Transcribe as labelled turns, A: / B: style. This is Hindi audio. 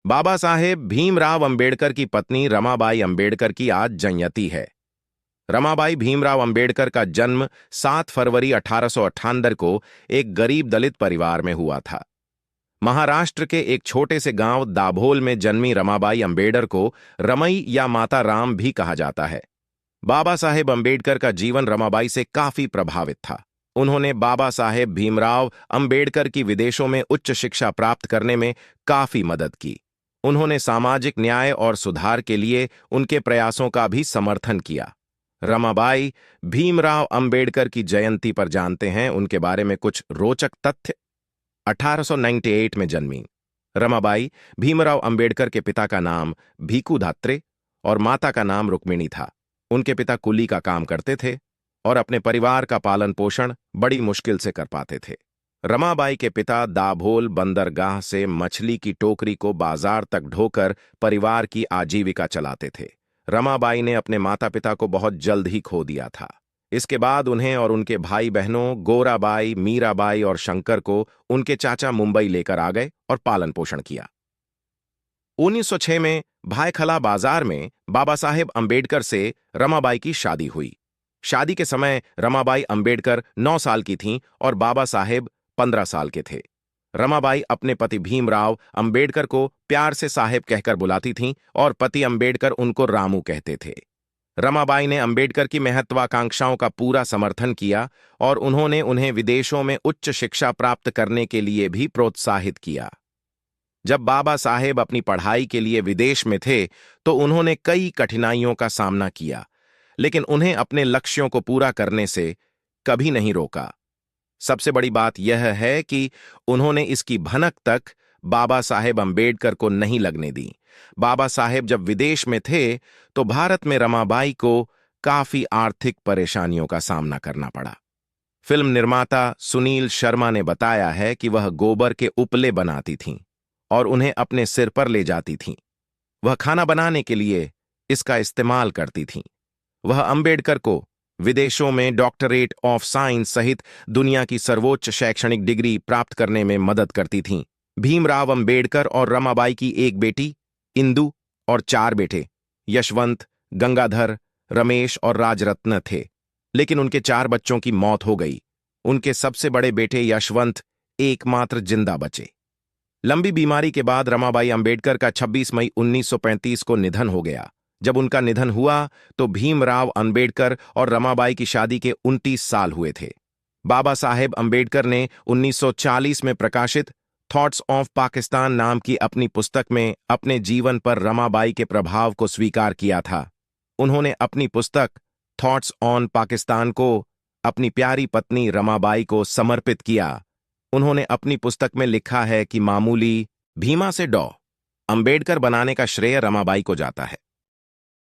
A: बाबा साहेब भीमराव अंबेडकर की पत्नी रमाबाई अंबेडकर की आज जयंती है। रमाबाई भीमराव अंबेडकर का जन्म 7 फरवरी 1898 को एक गरीब दलित परिवार में हुआ था। महाराष्ट्र के एक छोटे से गांव दाभोल में जन्मी रमाबाई अंबेडकर को रमई या माता राम भी कहा जाता है। बाबा साहेब अंबेडकर का जीवन रमाबाई से काफी प्रभावित था। उन्होंने बाबा साहेब भीमराव अंबेडकर की विदेशों में उच्च शिक्षा प्राप्त करने में काफी मदद की। उन्होंने सामाजिक न्याय और सुधार के लिए उनके प्रयासों का भी समर्थन किया। रमाबाई भीमराव अंबेडकर की जयंती पर जानते हैं उनके बारे में कुछ रोचक तथ्य। 1898 में जन्मी रमाबाई भीमराव अंबेडकर के पिता का नाम भीकू धात्रे और माता का नाम रुक्मिणी था। उनके पिता कुली का काम करते थे और अपने परिवार का पालन पोषण बड़ी मुश्किल से कर पाते थे। रमाबाई के पिता दाभोल बंदरगाह से मछली की टोकरी को बाजार तक ढोकर परिवार की आजीविका चलाते थे। रमाबाई ने अपने माता पिता को बहुत जल्द ही खो दिया था। इसके बाद उन्हें और उनके भाई बहनों गोराबाई, मीराबाई और शंकर को उनके चाचा मुंबई लेकर आ गए और पालन पोषण किया। 1906 में भायखला बाजार में बाबा साहेब अंबेडकर से रमाबाई की शादी हुई। शादी के समय रमाबाई अंबेडकर 9 साल की थीं और बाबा साहेब 15 साल के थे। रमाबाई अपने पति भीमराव अंबेडकर को प्यार से साहेब कहकर बुलाती थीं और पति अंबेडकर उनको रामू कहते थे। रमाबाई ने अंबेडकर की महत्वाकांक्षाओं का पूरा समर्थन किया और उन्होंने उन्हें विदेशों में उच्च शिक्षा प्राप्त करने के लिए भी प्रोत्साहित किया। जब बाबा साहेब अपनी पढ़ाई के लिए विदेश में थे तो उन्होंने कई कठिनाइयों का सामना किया, लेकिन उन्हें अपने लक्ष्यों को पूरा करने से कभी नहीं रोका। सबसे बड़ी बात यह है कि उन्होंने इसकी भनक तक बाबा साहेब अंबेडकर को नहीं लगने दी। बाबा साहेब जब विदेश में थे तो भारत में रमाबाई को काफी आर्थिक परेशानियों का सामना करना पड़ा। फिल्म निर्माता सुनील शर्मा ने बताया है कि वह गोबर के उपले बनाती थीं और उन्हें अपने सिर पर ले जाती थीं। वह खाना बनाने के लिए इसका इस्तेमाल करती थीं। वह अंबेडकर को विदेशों में डॉक्टरेट ऑफ साइंस सहित दुनिया की सर्वोच्च शैक्षणिक डिग्री प्राप्त करने में मदद करती थीं। भीमराव अंबेडकर और रमाबाई की एक बेटी इंदु और 4 बेटे यशवंत, गंगाधर, रमेश और राजरत्न थे, लेकिन उनके 4 बच्चों की मौत हो गई। उनके सबसे बड़े बेटे यशवंत एकमात्र जिंदा बचे। लंबी बीमारी के बाद रमाबाई अंबेडकर का 26 मई 1935 को निधन हो गया। जब उनका निधन हुआ तो भीमराव अंबेडकर और रमाबाई की शादी के 29 साल हुए थे। बाबा साहेब अंबेडकर ने 1940 में प्रकाशित थॉट्स ऑफ पाकिस्तान नाम की अपनी पुस्तक में अपने जीवन पर रमाबाई के प्रभाव को स्वीकार किया था। उन्होंने अपनी पुस्तक थॉट्स ऑन पाकिस्तान को अपनी प्यारी पत्नी रमाबाई को समर्पित किया। उन्होंने अपनी पुस्तक में लिखा है कि मामूली भीमा से अंबेडकर बनाने का श्रेय रमाबाई को जाता है।